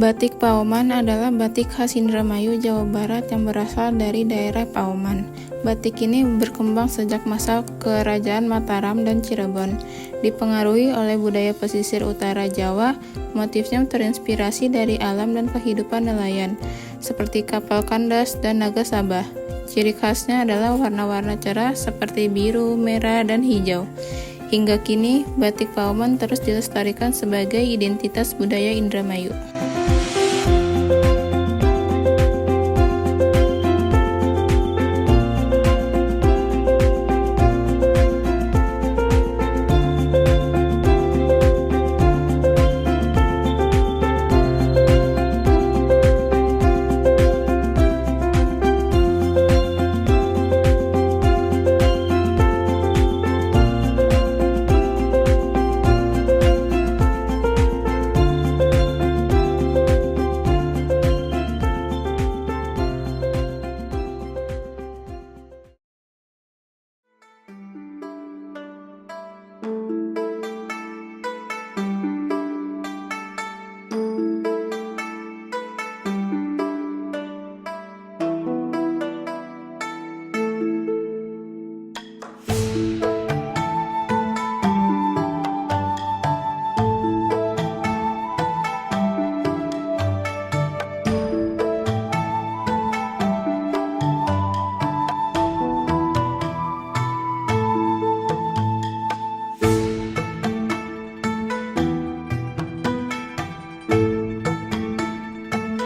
Batik Pauman adalah batik khas Indramayu, Jawa Barat yang berasal dari daerah Pauman. Batik ini berkembang sejak masa Kerajaan Mataram dan Cirebon. Dipengaruhi oleh budaya pesisir utara Jawa, motifnya terinspirasi dari alam dan kehidupan nelayan, seperti kapal kandas dan naga sabah. Ciri khasnya adalah warna-warna cerah seperti biru, merah, dan hijau. Hingga kini, batik Pauman terus dilestarikan sebagai identitas budaya Indramayu.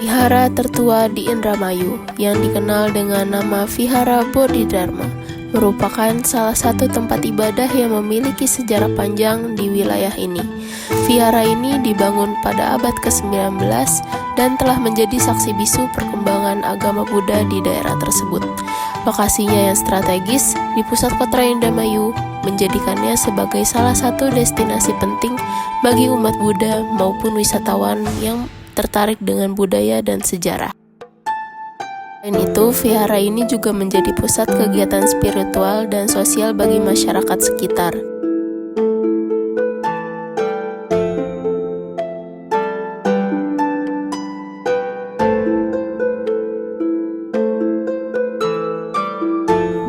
Vihara tertua di Indramayu yang dikenal dengan nama Vihara Bodhidharma merupakan salah satu tempat ibadah yang memiliki sejarah panjang di wilayah ini. Vihara ini dibangun pada abad ke-19 dan telah menjadi saksi bisu perkembangan agama Buddha di daerah tersebut. Lokasinya yang strategis di pusat kota Indramayu menjadikannya sebagai salah satu destinasi penting bagi umat Buddha maupun wisatawan yang tertarik dengan budaya dan sejarah. Selain itu, vihara ini juga menjadi pusat kegiatan spiritual dan sosial bagi masyarakat sekitar.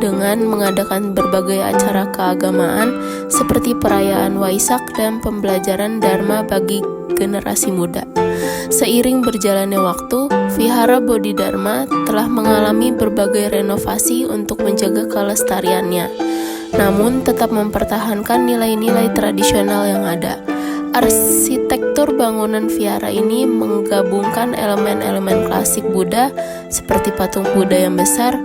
Dengan mengadakan berbagai acara keagamaan seperti perayaan Waisak dan pembelajaran Dharma bagi generasi muda. Seiring berjalannya waktu, Vihara Bodhidharma telah mengalami berbagai renovasi untuk menjaga kelestariannya, namun tetap mempertahankan nilai-nilai tradisional yang ada. Arsitektur bangunan vihara ini menggabungkan elemen-elemen klasik Buddha seperti patung Buddha yang besar,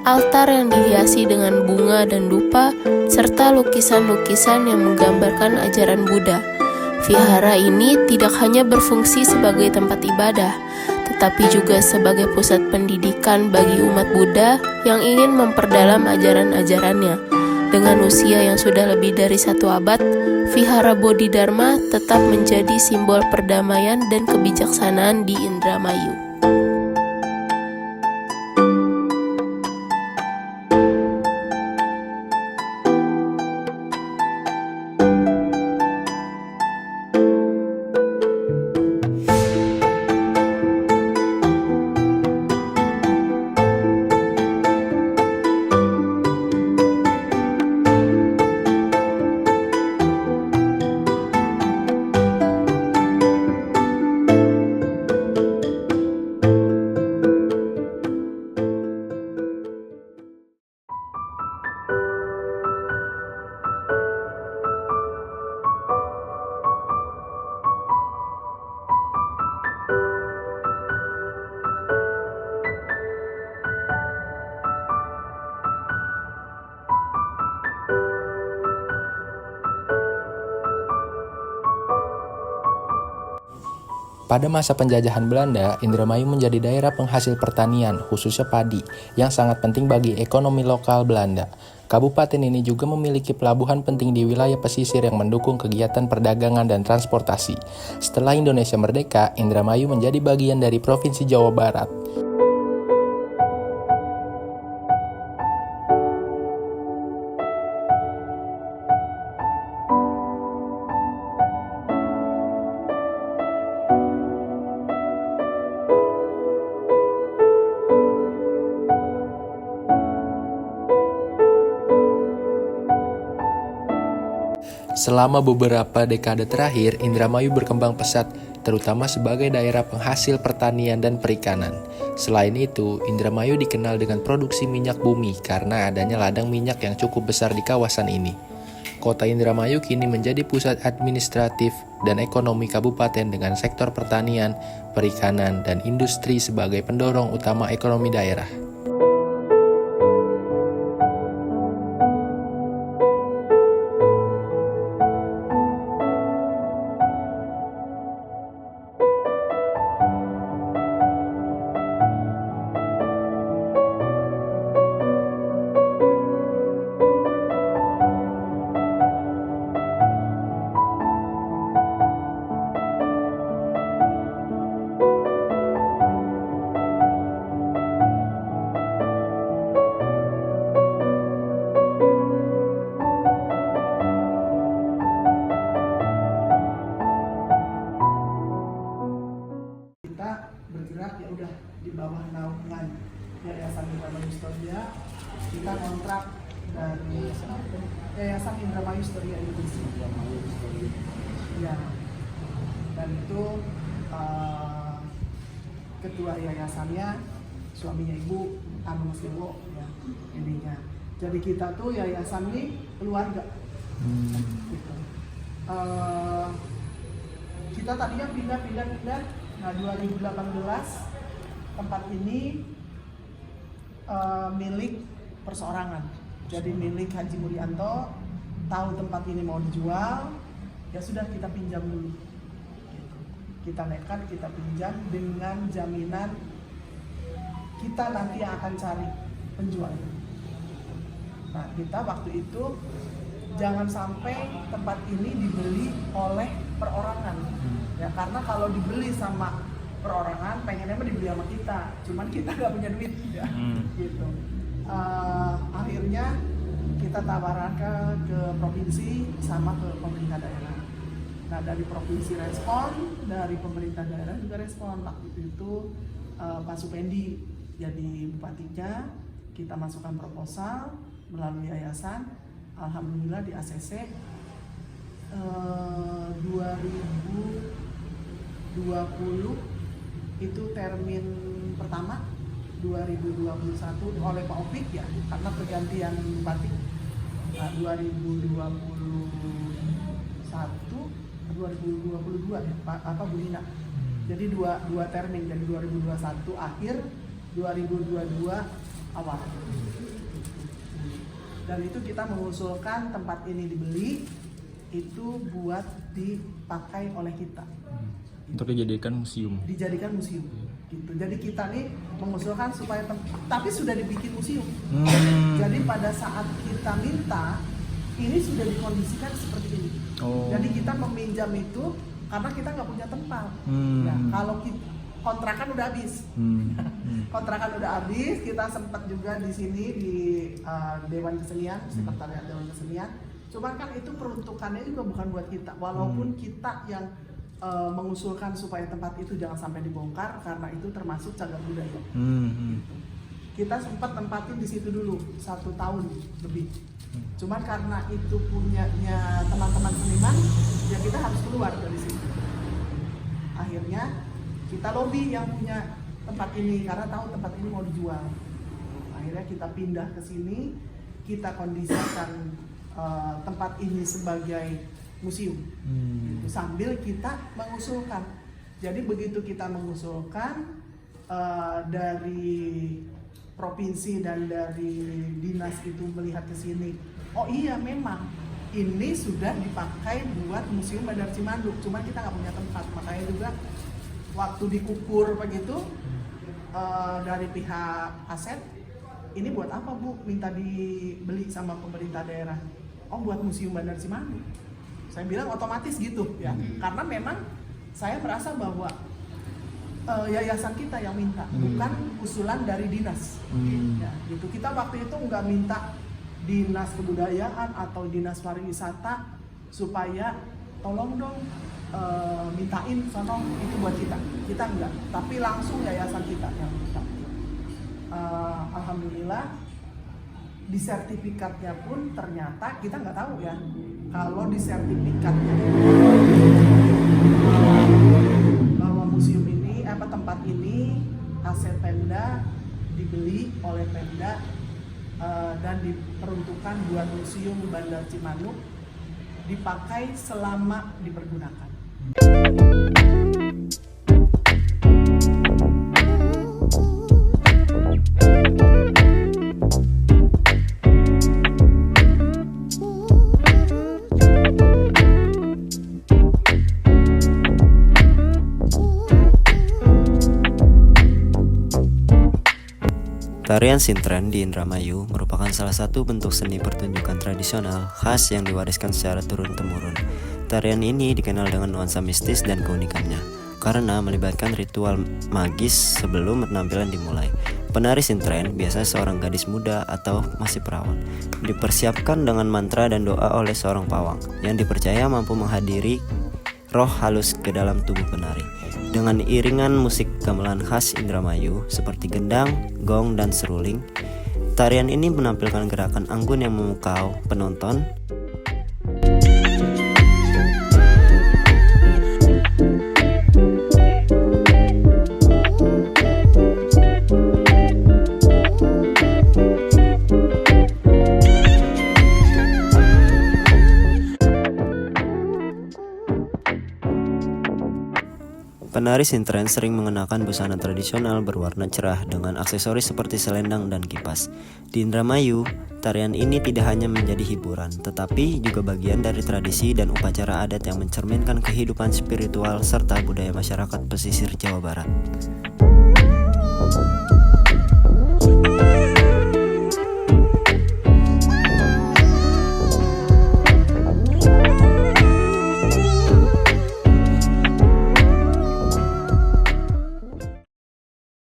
altar yang dihiasi dengan bunga dan dupa, serta lukisan-lukisan yang menggambarkan ajaran Buddha. Vihara ini tidak hanya berfungsi sebagai tempat ibadah, tetapi juga sebagai pusat pendidikan bagi umat Buddha yang ingin memperdalam ajaran-ajarannya. Dengan usia yang sudah lebih dari 1 abad, Vihara Bodhidharma tetap menjadi simbol perdamaian dan kebijaksanaan di Indramayu. Pada masa penjajahan Belanda, Indramayu menjadi daerah penghasil pertanian, khususnya padi, yang sangat penting bagi ekonomi lokal Belanda. Kabupaten ini juga memiliki pelabuhan penting di wilayah pesisir yang mendukung kegiatan perdagangan dan transportasi. Setelah Indonesia merdeka, Indramayu menjadi bagian dari Provinsi Jawa Barat. Selama beberapa dekade terakhir, Indramayu berkembang pesat, terutama sebagai daerah penghasil pertanian dan perikanan. Selain itu, Indramayu dikenal dengan produksi minyak bumi karena adanya ladang minyak yang cukup besar di kawasan ini. Kota Indramayu kini menjadi pusat administratif dan ekonomi kabupaten dengan sektor pertanian, perikanan, dan industri sebagai pendorong utama ekonomi daerah. Bergerak ya udah di bawah naungan Yayasan Indramayu Historia. Kita kontrak dari Yayasan Indramayu Historia Indonesia. Ya, dan itu ketua yayasannya suaminya Ibu Anu Mas Dewo ya ininya. Jadi kita tuh yayasan ini keluarga. Gitu. Kita tadinya pindah. Nah, 2018 tempat ini milik perseorangan, jadi milik Haji Murianto. Tahu tempat ini mau dijual, ya sudah kita pinjam dulu. Gitu. Kita nekat, kita pinjam dengan jaminan kita nanti akan cari penjual. Nah, kita waktu itu jangan sampai tempat ini dibeli oleh perorangan. Ya, karena kalau dibeli sama perorangan, pengennya mah dibeli sama kita, cuman kita nggak punya duit, ya. Gitu. Akhirnya kita tawaran ke provinsi sama ke pemerintah daerah. Nah, dari provinsi respon, dari pemerintah daerah juga respon. Waktu itu Pak Supendi jadi bupatinya, kita masukkan proposal melalui yayasan. Alhamdulillah di ACC 2020 itu termin pertama 2021 oleh Pak Opik ya, karena pergantian batik. Nah, 2022 ya Pak Bu Nina. Jadi dua termin, jadi 2021 akhir, 2022 awal. Dan itu kita mengusulkan tempat ini dibeli itu buat dipakai oleh kita. Untuk dijadikan museum. Dijadikan museum. Gitu. Jadi kita nih mengusulkan supaya tapi sudah dibikin museum. Jadi pada saat kita minta ini sudah dikondisikan seperti ini. Jadi kita meminjam itu karena kita nggak punya tempat. Nah, kalau kita kontrakan udah habis. Kontrakan udah habis, kita sempat juga di sini di Dewan Kesenian, Sekretariat Dewan Kesenian. Cuman kan itu peruntukannya juga bukan buat kita. Walaupun kita yang mengusulkan supaya tempat itu jangan sampai dibongkar karena itu termasuk cagar budaya. Kita sempat tempatin di situ dulu 1 tahun lebih. Cuman karena itu punyanya teman-teman seniman, ya kita harus keluar dari situ. Akhirnya kita lobby yang punya tempat ini karena tahu tempat ini mau dijual. Akhirnya kita pindah ke sini, kita kondisikan tempat ini sebagai museum. Gitu. Sambil kita mengusulkan. Jadi begitu kita mengusulkan dari provinsi dan dari dinas itu melihat ke sini, oh iya memang ini sudah dipakai buat museum Bandar Cimanduk, cuma kita nggak punya tempat. Makanya juga waktu dikukur begitu dari pihak aset, ini buat apa Bu minta dibeli sama pemerintah daerah? Oh buat museum Bandar Cimanduk. Saya bilang otomatis gitu ya, karena memang saya merasa bahwa yayasan kita yang minta, bukan usulan dari dinas. Ya, gitu. Kita waktu itu nggak minta dinas kebudayaan atau dinas pariwisata supaya tolong dong mintain sono itu buat kita enggak, tapi langsung yayasan kita yang minta. Alhamdulillah di sertifikatnya pun ternyata kita nggak tahu ya, kalau di sertifikatnya bahwa museum ini tempat ini hasil Pemda, dibeli oleh Pemda dan diperuntukkan buat Museum Bandar Cimanuk, dipakai selama dipergunakan. Tarian Sintren di Indramayu merupakan salah satu bentuk seni pertunjukan tradisional khas yang diwariskan secara turun-temurun. Tarian ini dikenal dengan nuansa mistis dan keunikannya, karena melibatkan ritual magis sebelum penampilan dimulai. Penari Sintren biasanya seorang gadis muda atau masih perawan, dipersiapkan dengan mantra dan doa oleh seorang pawang, yang dipercaya mampu menghadiri roh halus ke dalam tubuh penari. Dengan iringan musik gamelan khas Indramayu seperti gendang, gong, dan seruling, tarian ini menampilkan gerakan anggun yang memukau penonton. Penari Sintren sering mengenakan busana tradisional berwarna cerah dengan aksesoris seperti selendang dan kipas. Di Indramayu, tarian ini tidak hanya menjadi hiburan, tetapi juga bagian dari tradisi dan upacara adat yang mencerminkan kehidupan spiritual serta budaya masyarakat pesisir Jawa Barat.